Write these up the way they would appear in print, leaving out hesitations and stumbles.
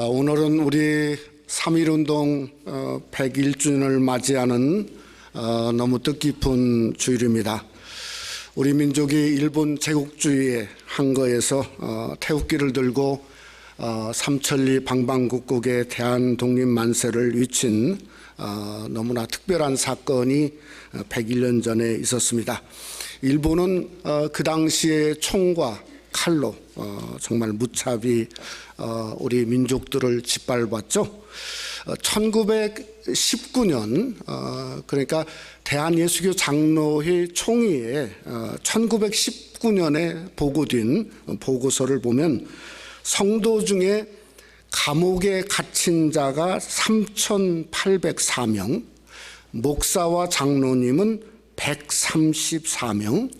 오늘은 우리 3.1운동 101주년을 맞이하는 너무 뜻깊은 주일입니다. 우리 민족이 일본 제국주의의 한거에서 태극기를 들고 삼천리 방방곡곡에 대한독립 만세를 외친 너무나 특별한 사건이 101년 전에 있었습니다. 일본은 그 당시에 총과 칼로 정말 무차비 우리 민족들을 짓밟았죠. 1919년 그러니까 대한예수교 장로회 총회에 1919년에 보고된 보고서를 보면 성도 중에 감옥에 갇힌 자가 3,804명, 목사와 장로님은 134명,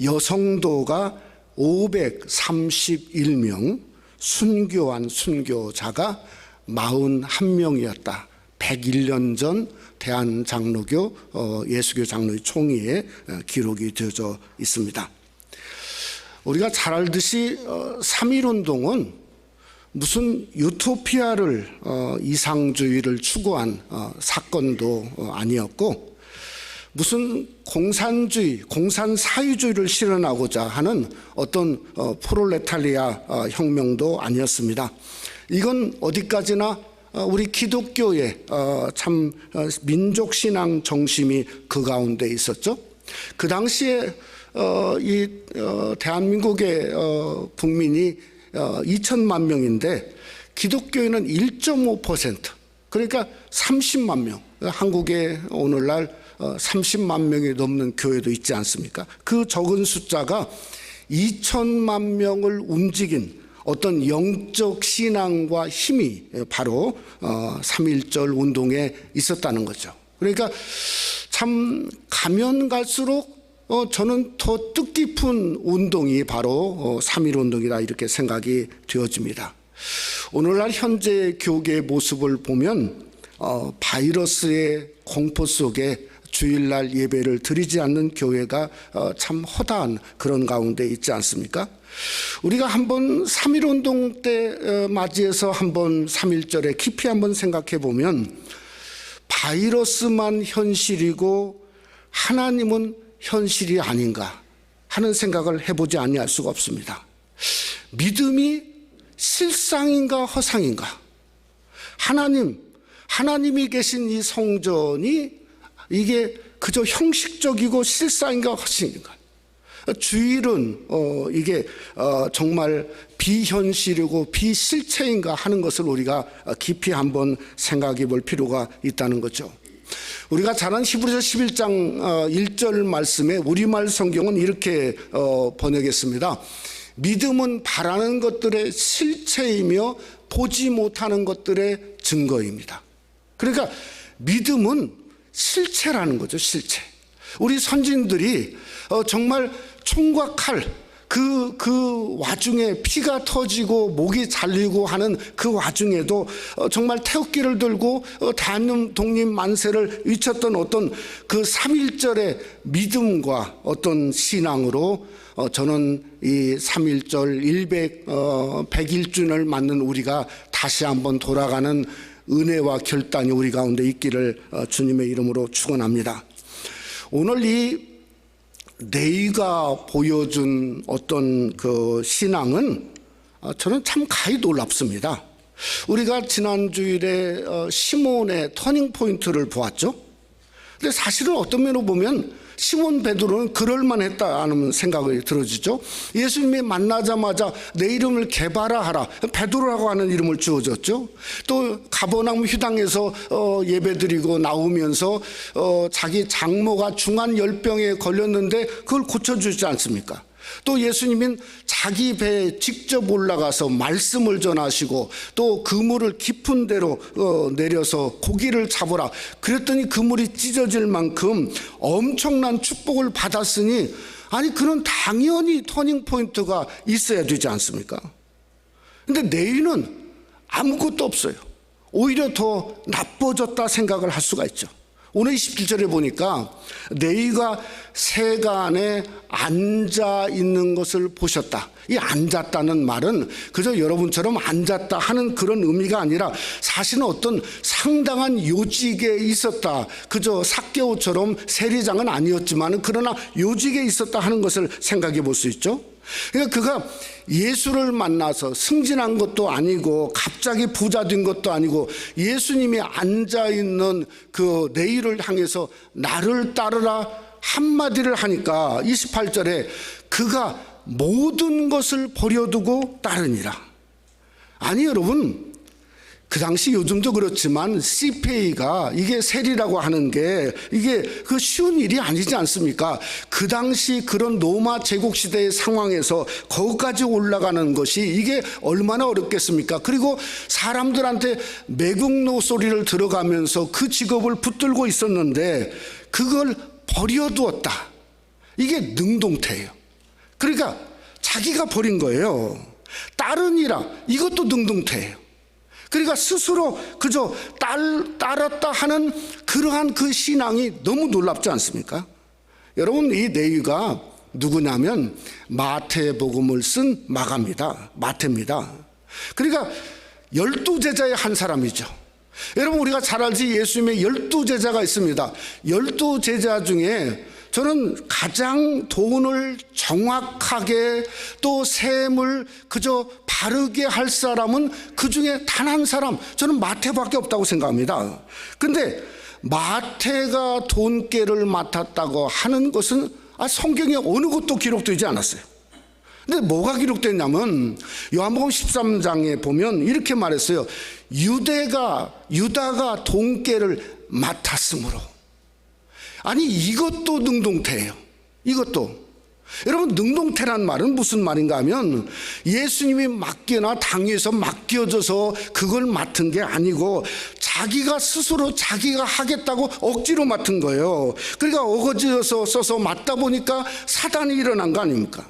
여성도가 531명, 순교한 순교자가 41명이었다. 101년 전 대한장로교 예수교 장로회 총회에 기록이 되어져 있습니다. 우리가 잘 알듯이 3.1운동은 무슨 유토피아를 이상주의를 추구한 사건도 아니었고 무슨 공산주의, 공산사회주의를 실현하고자 하는 어떤 프롤레타리아 혁명도 아니었습니다. 이건 어디까지나 우리 기독교의 참 민족신앙 정신이 그 가운데 있었죠. 그 당시에 이 대한민국의 국민이 2천만 명인데 기독교인은 1.5%, 그러니까 30만 명, 한국에 오늘날 30만 명이 넘는 교회도 있지 않습니까? 그 적은 숫자가 2천만 명을 움직인 어떤 영적 신앙과 힘이 바로 3.1절 운동에 있었다는 거죠. 그러니까 참 가면 갈수록 저는 더 뜻깊은 운동이 바로 3.1 운동이다 이렇게 생각이 되어집니다. 오늘날 현재 교계의 모습을 보면 바이러스의 공포 속에 주일날 예배를 드리지 않는 교회가 참 허다한 그런 가운데 있지 않습니까? 우리가 한번 3.1 운동 때 맞이해서 한번 3.1절에 깊이 한번 생각해 보면 바이러스만 현실이고 하나님은 현실이 아닌가 하는 생각을 해보지 아니할 수가 없습니다. 믿음이 실상인가 허상인가? 하나님이 계신 이 성전이 이게 그저 형식적이고 실상인가 허상인가? 주일은 이게 정말 비현실이고 비실체인가 하는 것을 우리가 깊이 한번 생각해 볼 필요가 있다는 거죠. 우리가 잘 아는 히브리서 11장 1절 말씀에 우리말 성경은 이렇게 번역했습니다. 믿음은 바라는 것들의 실체이며 보지 못하는 것들의 증거입니다. 그러니까 믿음은 실체라는 거죠. 실체. 우리 선진들이 정말 총과 칼 그 와중에 피가 터지고 목이 잘리고 하는 그 와중에도 정말 태극기를 들고 대한독립 만세를 외쳤던 어떤 그 3.1절의 믿음과 어떤 신앙으로 저는 이 3.1절 101주년을 맞는 우리가 다시 한번 돌아가는 은혜와 결단이 우리 가운데 있기를 주님의 이름으로 축원합니다. 오늘 이 네이가 보여준 어떤 그 신앙은 저는 참 가히 놀랍습니다. 우리가 지난 주일에 시몬의 터닝 포인트를 보았죠. 근데 사실은 어떤 면으로 보면 시몬 베드로는 그럴만했다는 생각이 들어지죠. 예수님이 만나자마자 내 이름을 개바라하라, 베드로라고 하는 이름을 주어졌죠. 또 가버나움 휴당에서 예배드리고 나오면서 자기 장모가 중한 열병에 걸렸는데 그걸 고쳐주지 않습니까? 또 예수님은 자기 배에 직접 올라가서 말씀을 전하시고 또 그물을 깊은 데로 내려서 고기를 잡으라 그랬더니 그물이 찢어질 만큼 엄청난 축복을 받았으니 아니 그런 당연히 터닝포인트가 있어야 되지 않습니까? 근데 내일은 아무것도 없어요. 오히려 더 나빠졌다 생각을 할 수가 있죠. 오늘 27절에 보니까 네위가 세간에 앉아 있는 것을 보셨다. 이 앉았다는 말은 그저 여러분처럼 앉았다 하는 그런 의미가 아니라 사실은 어떤 상당한 요직에 있었다. 그저 삭개오처럼 세리장은 아니었지만 그러나 요직에 있었다 하는 것을 생각해 볼 수 있죠. 그러니까 그가 예수를 만나서 승진한 것도 아니고 갑자기 부자 된 것도 아니고 예수님이 앉아있는 그 네위를 향해서 나를 따르라 한마디를 하니까 28절에 그가 모든 것을 버려두고 따르니라. 아니 여러분, 그 당시 요즘도 그렇지만 CPA가 이게 세리라고 하는 게 이게 그 쉬운 일이 아니지 않습니까? 그 당시 그런 로마 제국 시대의 상황에서 거기까지 올라가는 것이 이게 얼마나 어렵겠습니까? 그리고 사람들한테 매국노 소리를 들어가면서 그 직업을 붙들고 있었는데 그걸 버려두었다. 이게 능동태예요. 그러니까 자기가 버린 거예요. 따르니라, 이것도 능동태예요. 그러니까 스스로 그저 따랐다 하는 그러한 그 신앙이 너무 놀랍지 않습니까? 여러분, 이 네위가 누구냐면 마태복음을 쓴 마가입니다. 마태입니다. 그러니까 12제자의 한 사람이죠. 여러분, 우리가 잘 알지 예수님의 12제자가 있습니다. 12제자 중에 저는 가장 돈을 정확하게 또 셈을 그저 바르게 할 사람은 그 중에 단 한 사람, 저는 마태밖에 없다고 생각합니다. 근데 마태가 돈깨를 맡았다고 하는 것은 성경에 어느 곳도 기록되지 않았어요. 근데 뭐가 기록됐냐면 요한복음 13장에 보면 이렇게 말했어요. 유다가 돈깨를 맡았으므로. 아니 이것도 능동태예요. 이것도. 여러분, 능동태란 말은 무슨 말인가 하면 예수님이 맡겨나 당에서 맡겨져서 그걸 맡은 게 아니고 자기가 스스로 자기가 하겠다고 억지로 맡은 거예요. 그러니까 어거지여서 써서 맡다 보니까 사단이 일어난 거 아닙니까?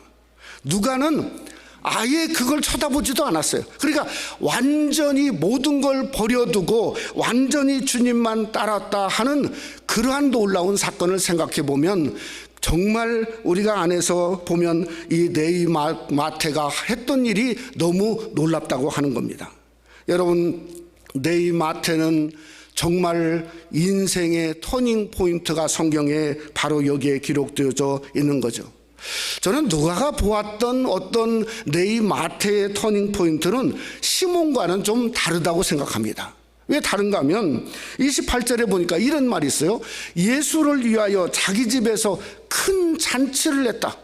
누가는 아예 그걸 쳐다보지도 않았어요. 그러니까 완전히 모든 걸 버려두고 완전히 주님만 따랐다 하는 그러한 놀라운 사건을 생각해 보면 정말 우리가 안에서 보면 이 네위 마태가 했던 일이 너무 놀랍다고 하는 겁니다. 여러분, 네위 마태는 정말 인생의 터닝 포인트가 성경에 바로 여기에 기록되어져 있는 거죠. 저는 누가가 보았던 어떤 네위 마태의 터닝 포인트는 시몬과는 좀 다르다고 생각합니다. 왜 다른가 하면 28절에 보니까 이런 말이 있어요. 예수를 위하여 자기 집에서 큰 잔치를 했다.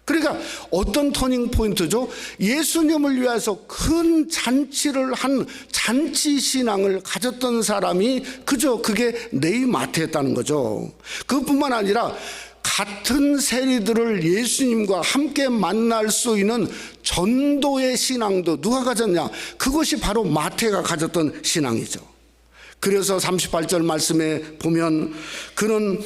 그러니까 어떤 터닝 포인트죠? 예수님을 위해서 큰 잔치를 한 잔치 신앙을 가졌던 사람이 그저 그게 네위 마태였다는 거죠. 그뿐만 아니라 같은 세리들을 예수님과 함께 만날 수 있는 전도의 신앙도 누가 가졌냐? 그것이 바로 마태가 가졌던 신앙이죠. 그래서 38절 말씀에 보면 그는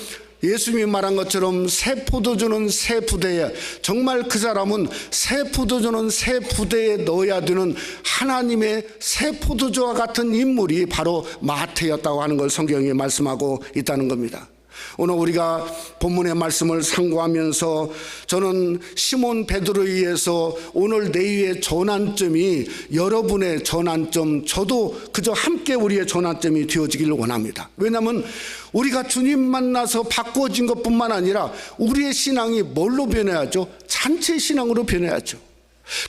예수님이 말한 것처럼 새 포도주는 새 부대에, 정말 그 사람은 새 포도주는 새 부대에 넣어야 되는 하나님의 새 포도주와 같은 인물이 바로 마태였다고 하는 걸 성경이 말씀하고 있다는 겁니다. 오늘 우리가 본문의 말씀을 상고하면서 저는 시몬 베드로에 의해서 오늘 네위의 전환점이 여러분의 전환점, 저도 그저 함께 우리의 전환점이 되어지기를 원합니다. 왜냐하면 우리가 주님 만나서 바꿔진 것뿐만 아니라 우리의 신앙이 뭘로 변해야죠? 잔치 신앙으로 변해야죠.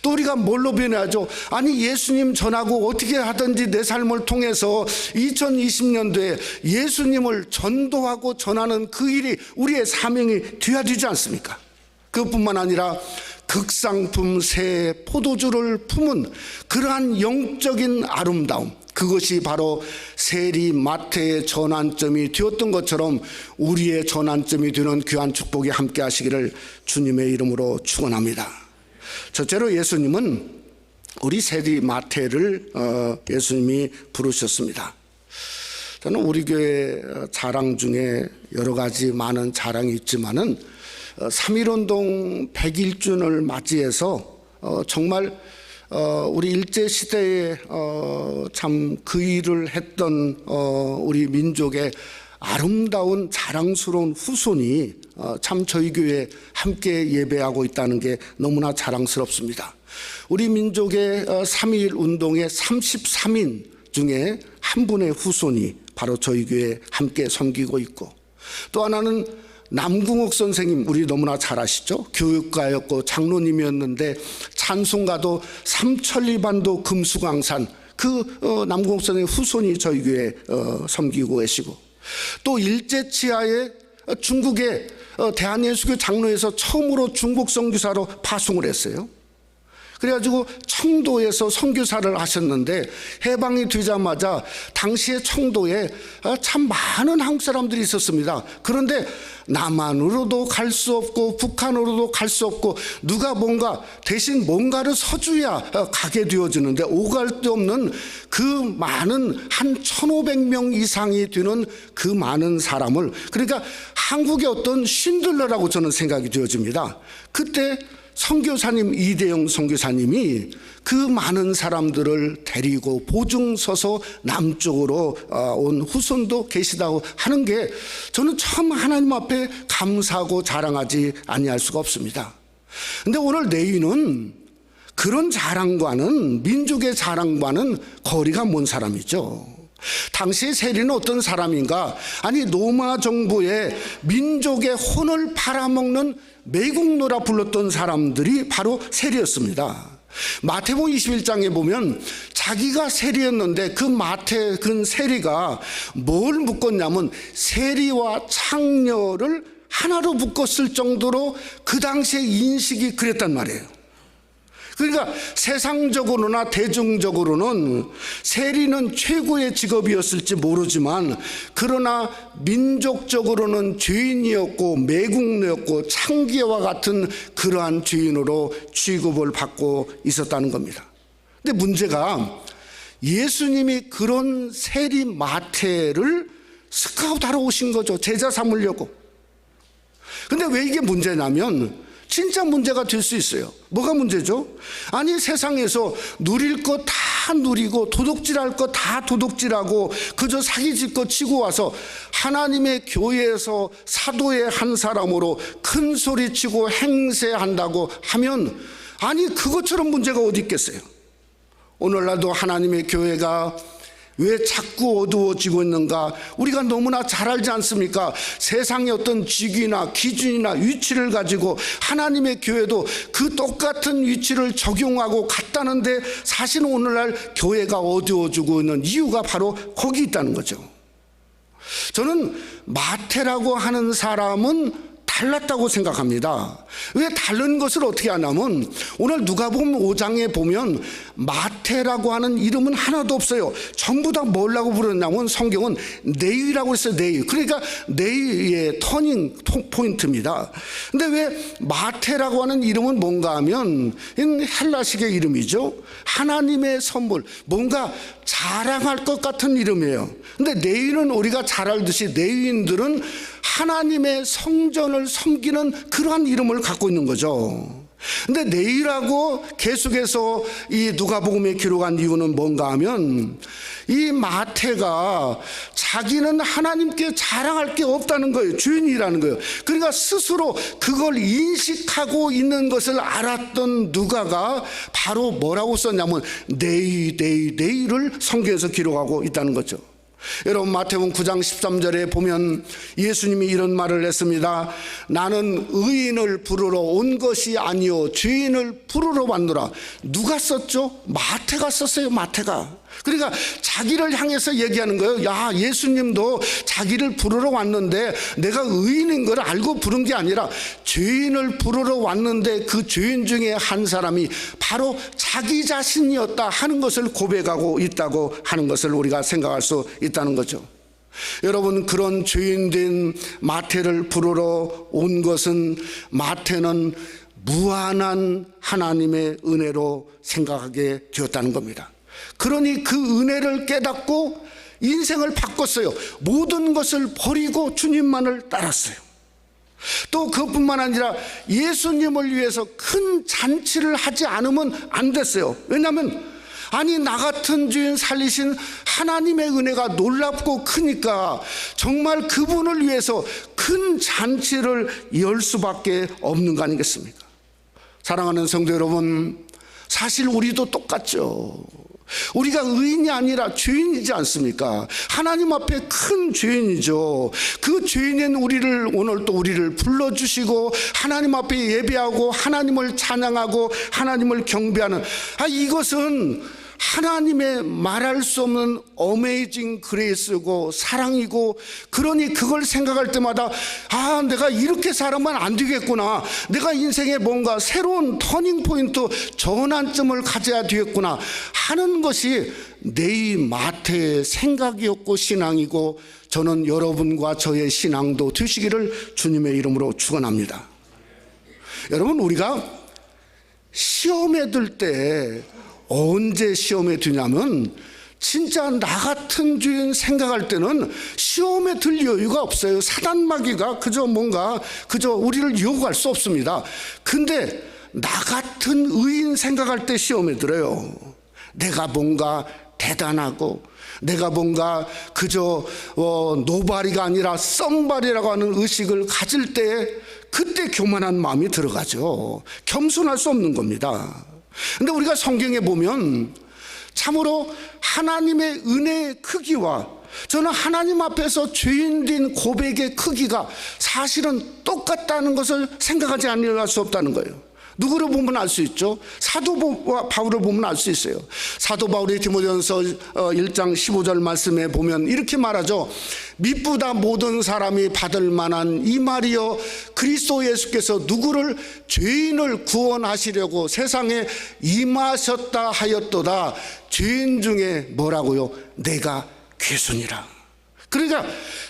또 우리가 뭘로 변해야죠? 아니 예수님 전하고 어떻게 하든지 내 삶을 통해서 2020년도에 예수님을 전도하고 전하는 그 일이 우리의 사명이 되어야 되지 않습니까? 그뿐만 아니라 극상품 새 포도주를 품은 그러한 영적인 아름다움, 그것이 바로 세리 마태의 전환점이 되었던 것처럼 우리의 전환점이 되는 귀한 축복이 함께 하시기를 주님의 이름으로 축원합니다. 첫째로 예수님은 우리 세리 마태를 예수님이 부르셨습니다. 저는 우리 교회 자랑 중에 여러 가지 많은 자랑이 있지만은 3.1운동 100일주년을 맞이해서 정말 우리 일제시대에 참 그 일을 했던 우리 민족의 아름다운 자랑스러운 후손이 참 저희 교회에 함께 예배하고 있다는 게 너무나 자랑스럽습니다. 우리 민족의 3.1 운동의 33인 중에 한 분의 후손이 바로 저희 교회에 함께 섬기고 있고, 또 하나는 남궁옥 선생님, 우리 너무나 잘 아시죠? 교육가였고 장로님이었는데 찬송가도 삼천리반도 금수강산, 남궁옥 선생님 후손이 저희 교회에 섬기고 계시고, 또 일제치하에 중국의 대한예수교 장로에서 처음으로 중국 선교사로 파송을 했어요. 그래가지고 청도에서 선교사를 하셨는데, 해방이 되자마자 당시에 청도에 참 많은 한국 사람들이 있었습니다. 그런데 남한으로도 갈 수 없고 북한으로도 갈 수 없고, 누가 뭔가 대신 뭔가를 서줘야 가게 되어지는데, 오갈 데 없는 그 많은 한 1,500명 이상이 되는 그 많은 사람을, 그러니까 한국의 어떤 신들러라고 저는 생각이 되어집니다. 그때 선교사님 이대영 선교사님이 그 많은 사람들을 데리고 보증 서서 남쪽으로 온 후손도 계시다고 하는 게 저는 참 하나님 앞에 감사하고 자랑하지 아니할 수가 없습니다. 근데 오늘 내위는 그런 자랑과는, 민족의 자랑과는 거리가 먼 사람이죠. 당시 세리는 어떤 사람인가? 아니, 로마 정부의 민족의 혼을 팔아먹는 매국노라 불렀던 사람들이 바로 세리였습니다. 마태복음 21장에 보면 자기가 세리였는데 그 세리가 뭘 묶었냐면 세리와 창녀를 하나로 묶었을 정도로 그 당시의 인식이 그랬단 말이에요. 그러니까 세상적으로나 대중적으로는 세리는 최고의 직업이었을지 모르지만, 그러나 민족적으로는 죄인이었고 매국노였고 창기와 같은 그러한 죄인으로 취급을 받고 있었다는 겁니다. 근데 문제가 예수님이 그런 세리 마태를 스카우트하러 오신 거죠. 제자 삼으려고. 근데 왜 이게 문제냐면, 진짜 문제가 될 수 있어요. 뭐가 문제죠? 아니, 세상에서 누릴 거 다 누리고 도둑질할 거 다 도둑질하고 그저 사기칠 거 치고 와서 하나님의 교회에서 사도의 한 사람으로 큰 소리치고 행세한다고 하면, 아니, 그것처럼 문제가 어디 있겠어요? 오늘날도 하나님의 교회가 왜 자꾸 어두워지고 있는가? 우리가 너무나 잘 알지 않습니까? 세상의 어떤 직위나 기준이나 위치를 가지고 하나님의 교회도 그 똑같은 위치를 적용하고 갔다는데, 사실은 오늘날 교회가 어두워지고 있는 이유가 바로 거기 있다는 거죠. 저는 마태라고 하는 사람은 달랐다고 생각합니다. 왜 다른 것을 어떻게 하냐면, 오늘 누가복음 5장에 보면 마태라고 하는 이름은 하나도 없어요. 전부 다 뭐라고 부르냐면 성경은 네위라고 했어요. 네위. 그러니까 네위의 터닝 포인트입니다. 근데 왜 마태라고 하는 이름은 뭔가 하면 헬라식의 이름이죠. 하나님의 선물, 뭔가 자랑할 것 같은 이름이에요. 근데 네위는 우리가 잘 알듯이 네위인들은 하나님의 성전을 섬기는 그러한 이름을 갖고 있는 거죠. 근데 네위라고 계속해서 이 누가복음에 기록한 이유는 뭔가 하면, 이 마태가 자기는 하나님께 자랑할 게 없다는 거예요. 죄인이라는 거예요. 그러니까 스스로 그걸 인식하고 있는 것을 알았던 누가가 바로 뭐라고 썼냐면 네위를 성경에서 기록하고 있다는 거죠. 여러분, 마태복음 9장 13절에 보면 예수님이 이런 말을 했습니다. 나는 의인을 부르러 온 것이 아니요 죄인을 부르러 왔노라. 누가 썼죠? 마태가 썼어요. 마태가. 그러니까 자기를 향해서 얘기하는 거예요. 야, 예수님도 자기를 부르러 왔는데 내가 의인인 걸 알고 부른 게 아니라 죄인을 부르러 왔는데 그 죄인 중에 한 사람이 바로 자기 자신이었다 하는 것을 고백하고 있다고 하는 것을 우리가 생각할 수 있다는 거죠. 여러분, 그런 죄인된 마태를 부르러 온 것은, 마태는 무한한 하나님의 은혜로 생각하게 되었다는 겁니다. 그러니 그 은혜를 깨닫고 인생을 바꿨어요. 모든 것을 버리고 주님만을 따랐어요. 또 그뿐만 아니라 예수님을 위해서 큰 잔치를 하지 않으면 안 됐어요. 왜냐하면 아니 나 같은 죄인 살리신 하나님의 은혜가 놀랍고 크니까 정말 그분을 위해서 큰 잔치를 열 수밖에 없는 거 아니겠습니까? 사랑하는 성도 여러분, 사실 우리도 똑같죠. 우리가 의인이 아니라 죄인이지 않습니까? 하나님 앞에 큰 죄인이죠. 그 죄인인 우리를 오늘 또 우리를 불러주시고 하나님 앞에 예배하고 하나님을 찬양하고 하나님을 경배하는, 이것은 하나님의 말할 수 없는 어메이징 그레이스고 사랑이고, 그러니 그걸 생각할 때마다 내가 이렇게 살아면 안 되겠구나, 내가 인생에 뭔가 새로운 터닝 포인트, 전환점을 가져야 되겠구나 하는 것이 내 마태의 생각이었고 신앙이고, 저는 여러분과 저의 신앙도 되시기를 주님의 이름으로 축원합니다. 여러분, 우리가 시험에 들 때 언제 시험에 드냐면, 진짜 나 같은 죄인 생각할 때는 시험에 들 여유가 없어요. 사단마귀가 그저 우리를 유혹할 수 없습니다. 근데 나 같은 의인 생각할 때 시험에 들어요. 내가 뭔가 대단하고, 내가 뭔가 그저 노바리가 아니라 썸바리라고 하는 의식을 가질 때, 그때 교만한 마음이 들어가죠. 겸손할 수 없는 겁니다. 근데 우리가 성경에 보면 참으로 하나님의 은혜의 크기와 저는 하나님 앞에서 죄인된 고백의 크기가 사실은 똑같다는 것을 생각하지 않을 수 없다는 거예요. 누구를 보면 알 수 있죠? 사도 바울을 보면 알 수 있어요. 사도 바울이 디모데전서 1장 15절 말씀에 보면 이렇게 말하죠. 미쁘다 모든 사람이 받을 만한 이 말이여, 그리스도 예수께서 누구를 죄인을 구원하시려고 세상에 임하셨다 하였도다. 죄인 중에 뭐라고요? 내가 괴순이라. 그러니까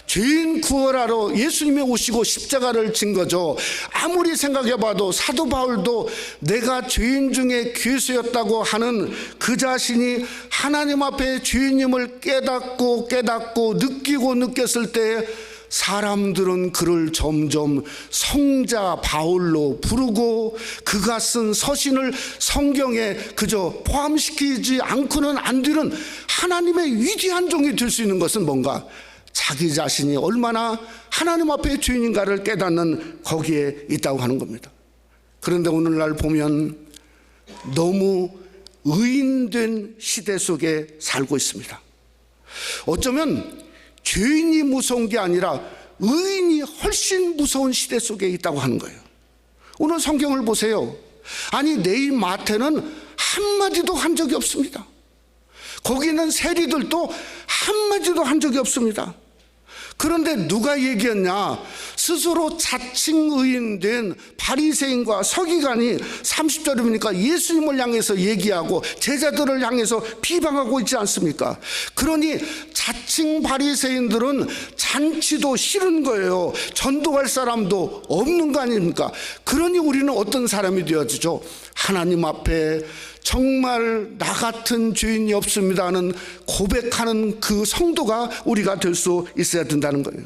죄인 구원하러 예수님이 오시고 십자가를 진 거죠. 아무리 생각해봐도 사도 바울도 내가 죄인 중에 괴수였다고 하는 그 자신이 하나님 앞에 죄인임을 깨닫고 느끼고 느꼈을 때, 사람들은 그를 점점 성자 바울로 부르고 그가 쓴 서신을 성경에 그저 포함시키지 않고는 안 되는 하나님의 위대한 종이 될 수 있는 것은 뭔가 자기 자신이 얼마나 하나님 앞에 죄인인가를 깨닫는 거기에 있다고 하는 겁니다. 그런데 오늘날 보면 너무 의인된 시대 속에 살고 있습니다. 어쩌면 죄인이 무서운 게 아니라 의인이 훨씬 무서운 시대 속에 있다고 하는 거예요. 오늘 성경을 보세요. 아니 내 마태는 한마디도 한 적이 없습니다. 거기는 세리들도 한마디도 한 적이 없습니다. 그런데 누가 얘기했냐? 스스로 자칭 의인된 바리새인과 서기관이 30절에 보니까 예수님을 향해서 얘기하고 제자들을 향해서 비방하고 있지 않습니까? 그러니 자칭 바리새인들은 잔치도 싫은 거예요. 전도할 사람도 없는 거 아닙니까? 그러니 우리는 어떤 사람이 되어지죠? 하나님 앞에 정말 나 같은 죄인이 없습니다는 고백하는 그 성도가 우리가 될 수 있어야 된다는 거예요.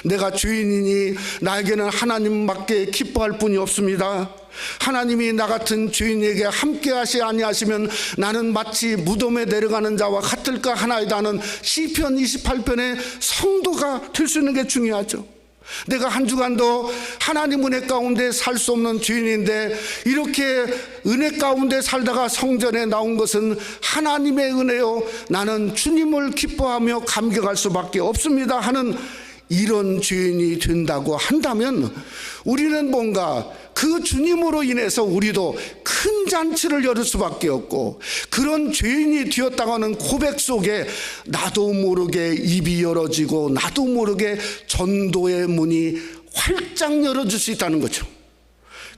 내가 죄인이니 나에게는 하나님밖에 기뻐할 분이 없습니다. 하나님이 나 같은 죄인에게 함께 하시 아니하시면 나는 마치 무덤에 내려가는 자와 같을까 하나이다는 시편 28편의 성도가 될 수 있는 게 중요하죠. 내가 한 주간도 하나님 은혜 가운데 살 수 없는 죄인인데 이렇게 은혜 가운데 살다가 성전에 나온 것은 하나님의 은혜요, 나는 주님을 기뻐하며 감격할 수밖에 없습니다 하는 이런 죄인이 된다고 한다면, 우리는 뭔가 그 주님으로 인해서 우리도 큰 잔치를 열을 수밖에 없고, 그런 죄인이 되었다고 하는 고백 속에 나도 모르게 입이 열어지고 나도 모르게 전도의 문이 활짝 열어질 수 있다는 거죠.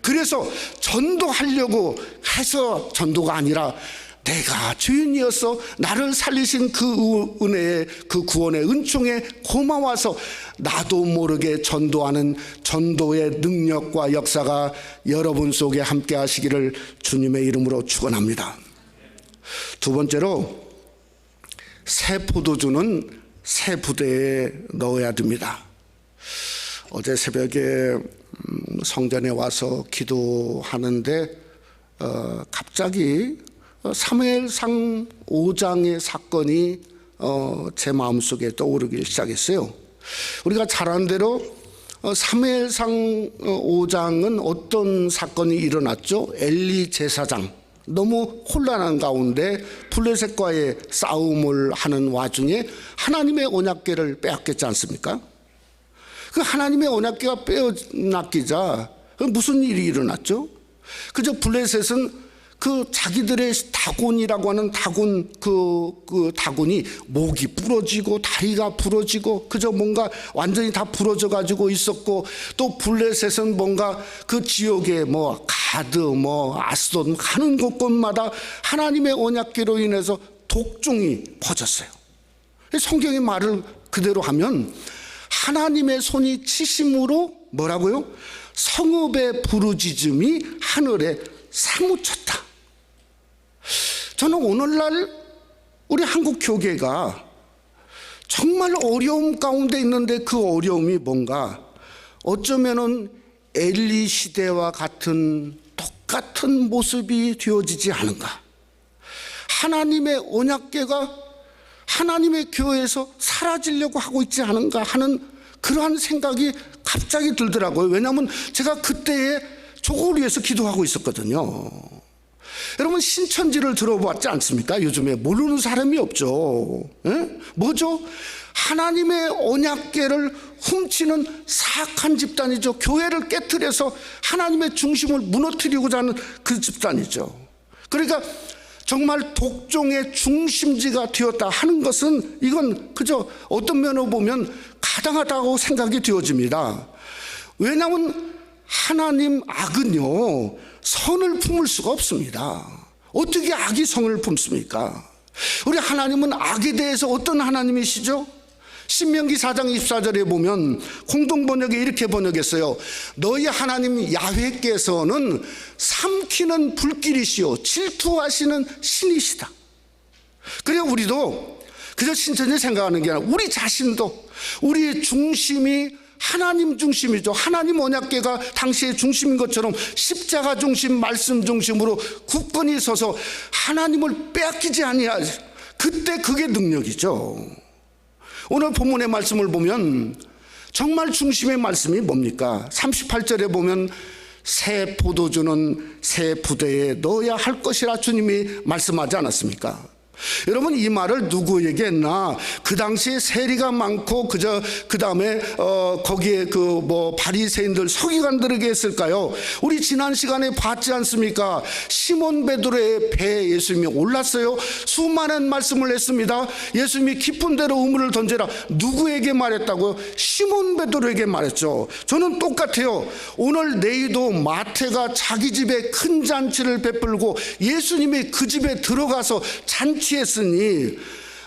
그래서 전도하려고 해서 전도가 아니라 내가 죄인이어서 나를 살리신 그 은혜의, 그 구원의 은총에 고마워서 나도 모르게 전도하는 전도의 능력과 역사가 여러분 속에 함께 하시기를 주님의 이름으로 축원합니다. 두 번째로, 새 포도주는 새 부대에 넣어야 됩니다. 어제 새벽에 성전에 와서 기도하는데 갑자기 사무엘상 5장의 사건이 제 마음속에 떠오르기 시작했어요. 우리가 잘 아는 대로 사무엘상 5장은 어떤 사건이 일어났죠? 엘리 제사장 너무 혼란한 가운데 블레셋과의 싸움을 하는 와중에 하나님의 언약궤를 빼앗겼지 않습니까? 그 하나님의 언약궤가 빼앗기자 무슨 일이 일어났죠? 그저 블레셋은 그 자기들의 다곤이라고 하는 다곤 그 다곤이 목이 부러지고 다리가 부러지고 그저 뭔가 완전히 다 부러져 가지고 있었고, 또 블레셋은 뭔가 그 지역에 뭐 가드 뭐 아스돈 가는 곳곳마다 하나님의 언약궤로 인해서 독종이 퍼졌어요. 성경의 말을 그대로 하면 하나님의 손이 치심으로 뭐라고요? 성읍의 부르짖음이 하늘에 사무쳤다. 저는 오늘날 우리 한국 교계가 정말 어려움 가운데 있는데 그 어려움이 뭔가 어쩌면은 엘리 시대와 같은 똑같은 모습이 되어지지 않은가. 하나님의 언약궤가 하나님의 교회에서 사라지려고 하고 있지 않은가 하는 그러한 생각이 갑자기 들더라고요. 왜냐하면 제가 그때에 저걸 위해서 기도하고 있었거든요. 여러분 신천지를 들어봤지 않습니까? 요즘에 모르는 사람이 없죠. 에? 뭐죠? 하나님의 언약궤를 훔치는 사악한 집단이죠. 교회를 깨트려서 하나님의 중심을 무너뜨리고자 하는 그 집단이죠. 그러니까 정말 독종의 중심지가 되었다 하는 것은 이건 그저 어떤 면으로 보면 가당하다고 생각이 되어집니다. 왜냐하면 하나님 악은요 선을 품을 수가 없습니다. 어떻게 악이 성을 품습니까? 우리 하나님은 악에 대해서 어떤 하나님이시죠? 신명기 4장 24절에 보면 공동번역에 이렇게 번역했어요. 너희 하나님 야훼께서는 삼키는 불길이시요 질투하시는 신이시다. 그래서 우리도 그저 신천지 생각하는 게 아니라 우리 자신도 우리의 중심이 하나님 중심이죠. 하나님 언약궤가 당시의 중심인 것처럼 십자가 중심, 말씀 중심으로 굳건히 서서 하나님을 빼앗기지 아니하지. 그때 그게 능력이죠. 오늘 본문의 말씀을 보면 정말 중심의 말씀이 뭡니까? 38절에 보면 새 포도주는 새 부대에 넣어야 할 것이라 주님이 말씀하지 않았습니까? 여러분 이 말을 누구에게 했나? 그 당시에 세리가 많고 그 다음에 거기에 그 뭐 바리새인들 서기관들에게 했을까요? 우리 지난 시간에 봤지 않습니까? 시몬 베드로의 배에 예수님이 올랐어요. 수많은 말씀을 했습니다. 예수님이 깊은 데로 우물을 던져라. 누구에게 말했다고요? 시몬 베드로에게 말했죠. 저는 똑같아요. 오늘 내일도 마태가 자기 집에 큰 잔치를 베풀고 예수님이 그 집에 들어가서 잔치했으니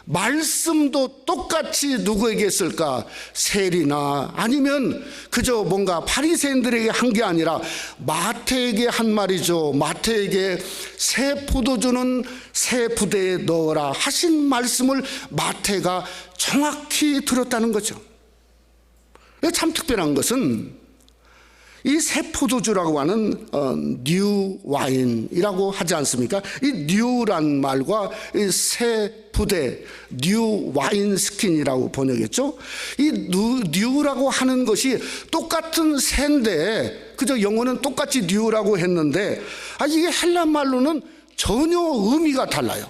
말씀도 똑같이 누구에게 했을까? 세리나 아니면 그저 뭔가 바리새인들에게 한 게 아니라 마태에게 한 말이죠. 마태에게 새 포도주는 새 부대에 넣어라 하신 말씀을 마태가 정확히 들었다는 거죠. 참 특별한 것은 이 새 포도주라고 하는 뉴 와인이라고 하지 않습니까? 이 뉴란 말과 이 새 부대, 뉴 와인 스킨이라고 번역했죠. 이 뉴라고 하는 것이 똑같은 새인데 그저 영어는 똑같이 뉴라고 했는데 이게 헬란 말로는 전혀 의미가 달라요.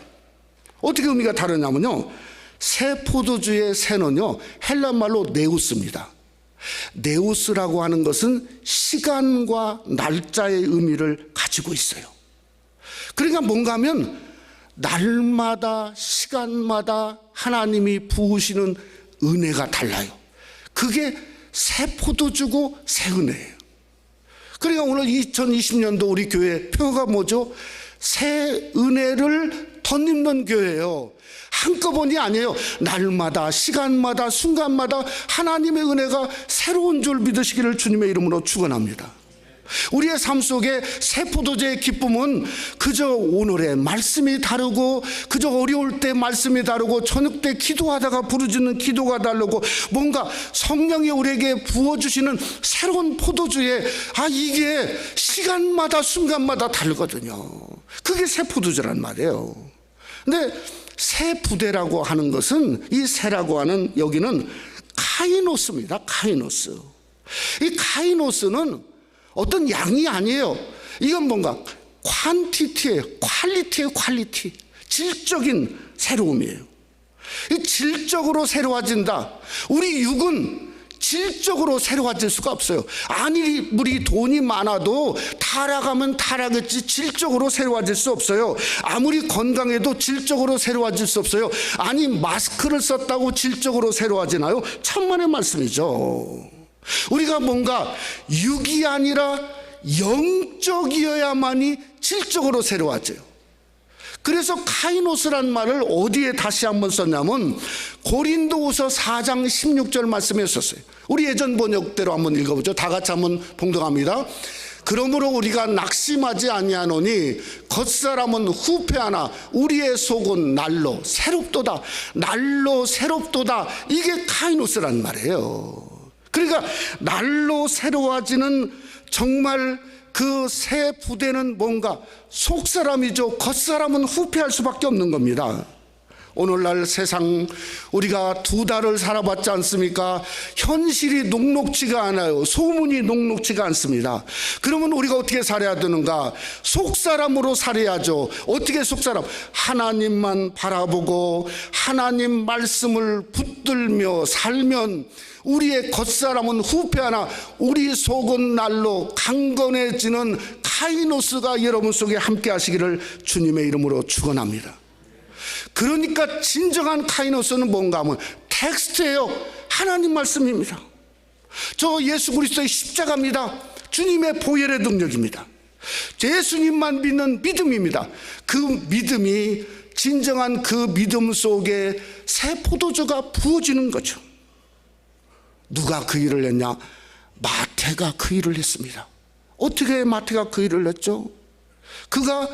어떻게 의미가 다르냐면요, 새 포도주의 새는요 헬란 말로 네우스입니다. 네우스라고 하는 것은 시간과 날짜의 의미를 가지고 있어요. 그러니까 뭔가 하면 날마다 시간마다 하나님이 부으시는 은혜가 달라요. 그게 새 포도주고 새 은혜예요. 그러니까 오늘 2020년도 우리 교회 표가 뭐죠? 새 은혜를 덧입는 교회예요. 한꺼번이 아니에요. 날마다 시간마다 순간마다 하나님의 은혜가 새로운 줄 믿으시기를 주님의 이름으로 축원합니다. 우리의 삶 속에 새 포도주의 기쁨은 그저 오늘의 말씀이 다르고, 그저 어려울 때 말씀이 다르고, 저녁 때 기도하다가 부르짖는 기도가 다르고, 뭔가 성령이 우리에게 부어주시는 새로운 포도주에, 이게 시간마다 순간마다 다르거든요. 그게 새 포도주란 말이에요. 근데 새 부대라고 하는 것은, 이 새라고 하는 여기는 카이노스입니다. 카이노스. 이 카이노스는 어떤 양이 아니에요. 이건 뭔가 퀀티티예요. 퀄리티예요. 퀄리티. 질적인 새로움이에요. 이 질적으로 새로워진다. 우리 육은 질적으로 새로워질 수가 없어요. 아무리 돈이 많아도 타락하면 타락했지 질적으로 새로워질 수 없어요. 아무리 건강해도 질적으로 새로워질 수 없어요. 아니, 마스크를 썼다고 질적으로 새로워지나요? 천만의 말씀이죠. 우리가 뭔가 육이 아니라 영적이어야만이 질적으로 새로워져요. 그래서 카이노스란 말을 어디에 다시 한번 썼냐면 고린도후서 4장 16절 말씀에 썼어요. 우리 예전 번역대로 한번 읽어보죠. 다 같이 한번 봉독합니다. 그러므로 우리가 낙심하지 아니하노니 겉사람은 후패하나 우리의 속은 날로 새롭도다. 날로 새롭도다. 이게 카이노스란 말이에요. 그러니까 날로 새로워지는 정말 그 새 부대는 뭔가 속사람이죠. 겉사람은 후패할 수밖에 없는 겁니다. 오늘날 세상 우리가 2달을 살아봤지 않습니까? 현실이 녹록지가 않아요. 소문이 녹록지가 않습니다. 그러면 우리가 어떻게 살아야 되는가? 속사람으로 살아야죠. 어떻게 속사람? 하나님만 바라보고 하나님 말씀을 붙들며 살면 우리의 겉사람은 후패하나 우리 속은 날로 강건해지는 카이노스가 여러분 속에 함께 하시기를 주님의 이름으로 축원합니다. 그러니까 진정한 카이노스는 뭔가 하면 텍스트예요. 하나님 말씀입니다. 저 예수 그리스도의 십자가입니다. 주님의 보혈의 능력입니다. 예수님만 믿는 믿음입니다. 그 믿음이 진정한 그 믿음 속에 새 포도주가 부어지는 거죠. 누가 그 일을 했냐? 마태가 그 일을 했습니다. 어떻게 마태가 그 일을 했죠? 그가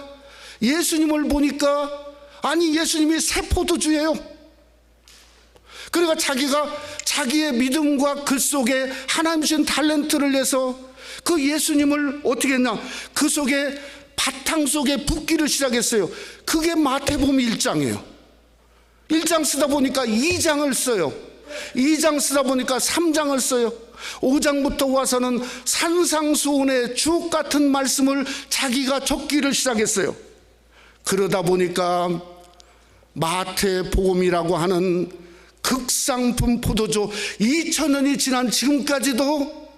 예수님을 보니까 아니 예수님이 새 포도주예요. 그러니까 자기가 자기의 믿음과 글 속에 하나님 주신 탤런트를 내서 그 예수님을 어떻게 했냐? 그 속에 바탕 속에 붓기를 시작했어요. 그게 마태복음 1장이에요 1장 쓰다 보니까 2장을 써요. 2장 쓰다 보니까 3장을 써요. 5장부터 와서는 산상수훈의 주옥 같은 말씀을 자기가 적기를 시작했어요. 그러다 보니까 마태복음이라고 하는 극상품 포도주 2000년이 지난 지금까지도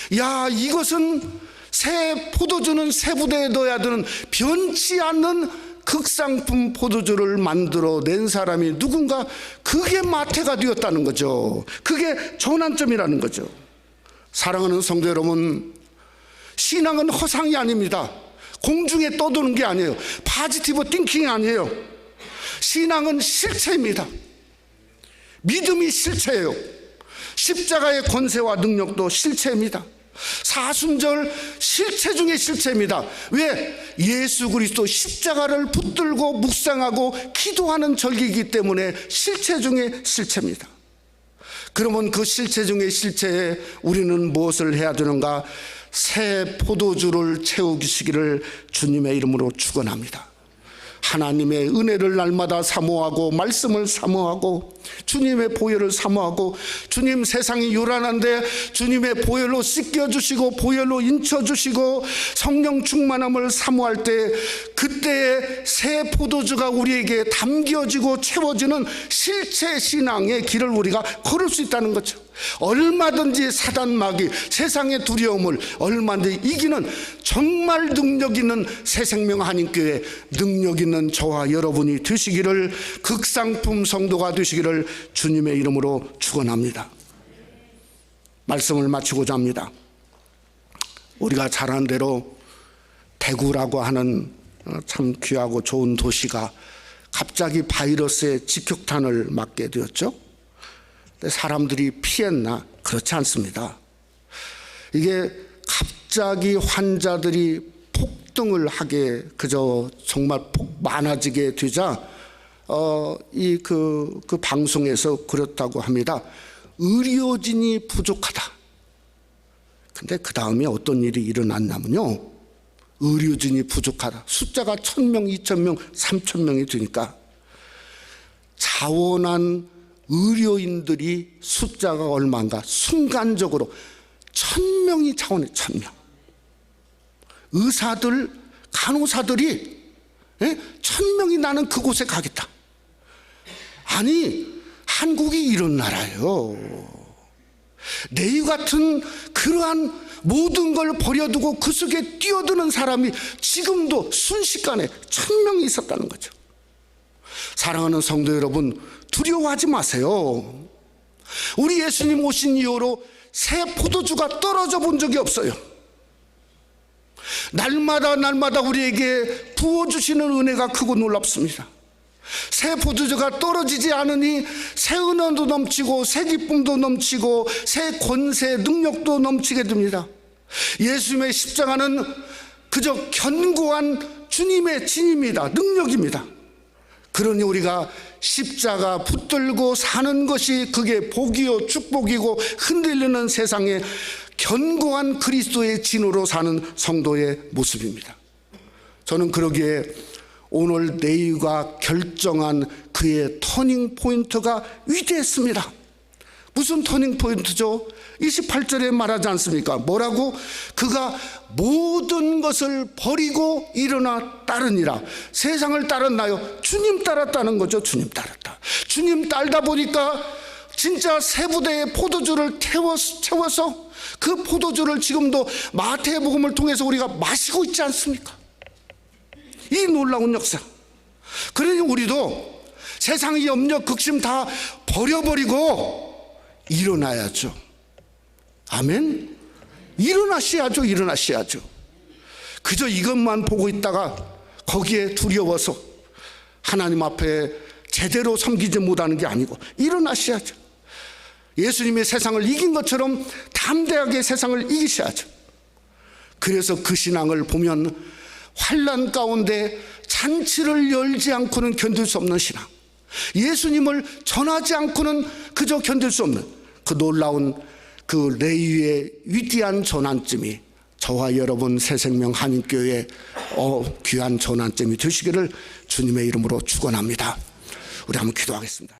이것은 새 포도주는 새 부대에 넣어야 되는 변치 않는 극상품 포도주를 만들어낸 사람이 누군가, 그게 마태가 되었다는 거죠. 그게 전환점이라는 거죠. 사랑하는 성도 여러분, 신앙은 허상이 아닙니다. 공중에 떠도는 게 아니에요. 파지티브 띵킹이 아니에요. 신앙은 실체입니다. 믿음이 실체예요. 십자가의 권세와 능력도 실체입니다. 사순절 실체 중에 실체입니다. 왜? 예수 그리스도 십자가를 붙들고 묵상하고 기도하는 절기이기 때문에 실체 중에 실체입니다. 그러면 그 실체 중에 실체에 우리는 무엇을 해야 되는가? 새 포도주를 채우시기를 주님의 이름으로 축원합니다. 하나님의 은혜를 날마다 사모하고 말씀을 사모하고 주님의 보혈을 사모하고, 주님 세상이 요란한데 주님의 보혈로 씻겨주시고 보혈로 인쳐주시고 성령 충만함을 사모할 때, 그때의 새 포도주가 우리에게 담겨지고 채워지는 실체 신앙의 길을 우리가 걸을 수 있다는 거죠. 얼마든지 사단 마귀 세상의 두려움을 얼마든지 이기는 정말 능력 있는 새생명 한인교회, 능력 있는 저와 여러분이 되시기를, 극상품 성도가 되시기를 주님의 이름으로 축원합니다. 말씀을 마치고자 합니다. 우리가 잘 아는 대로 대구라고 하는 참 귀하고 좋은 도시가 갑자기 바이러스의 직격탄을 맞게 되었죠. 사람들이 피했나? 그렇지 않습니다. 이게 갑자기 환자들이 폭등을 하게 그저 정말 많아지게 되자 그 방송에서 그렇다고 합니다. 의료진이 부족하다. 근데 그 다음에 어떤 일이 일어났냐면요, 의료진이 부족하다. 숫자가 1000명, 2000명, 3000명이 되니까 자원한 의료인들이 숫자가 얼마인가 순간적으로 1000명이 자원해. 1000명. 의사들, 간호사들이 1000명이 나는 그곳에 가겠다. 아니, 한국이 이런 나라예요. 내위 같은 그러한 모든 걸 버려두고 그 속에 뛰어드는 사람이 지금도 순식간에 1000명이 있었다는 거죠. 사랑하는 성도 여러분, 두려워하지 마세요. 우리 예수님 오신 이후로 새 포도주가 떨어져 본 적이 없어요. 날마다 우리에게 부어주시는 은혜가 크고 놀랍습니다. 새 포도주가 떨어지지 않으니 새 은혜도 넘치고 새 기쁨도 넘치고 새 권세 능력도 넘치게 됩니다. 예수님의 십자가는 그저 견고한 주님의 진입니다. 능력입니다. 그러니 우리가 십자가 붙들고 사는 것이 그게 복이요 축복이고 흔들리는 세상에 견고한 그리스도의 진으로 사는 성도의 모습입니다. 저는 그러기에 오늘 내위가 결정한 그의 터닝 포인트가 위대했습니다. 무슨 터닝 포인트죠? 28절에 말하지 않습니까? 뭐라고? 그가 모든 것을 버리고 일어나 따르니라. 세상을 따랐나요? 주님 따랐다는 거죠. 주님 따랐다. 주님 따르다 보니까 진짜 세 부대의 포도주를 채워서 그 포도주를 지금도 마태복음을 통해서 우리가 마시고 있지 않습니까? 이 놀라운 역사. 그러니 우리도 세상의 염려, 극심 다 버려버리고 일어나야죠. 아멘. 일어나셔야죠. 그저 이것만 보고 있다가 거기에 두려워서 하나님 앞에 제대로 섬기지 못하는 게 아니고 일어나셔야죠. 예수님이 세상을 이긴 것처럼 담대하게 세상을 이기셔야죠. 그래서 그 신앙을 보면 환난 가운데 잔치를 열지 않고는 견딜 수 없는 신앙, 예수님을 전하지 않고는 그저 견딜 수 없는 그 놀라운 그 레위의 위대한 전환점이 저와 여러분 새생명 한인교회의 귀한 전환점이 되시기를 주님의 이름으로 축원합니다. 우리 한번 기도하겠습니다.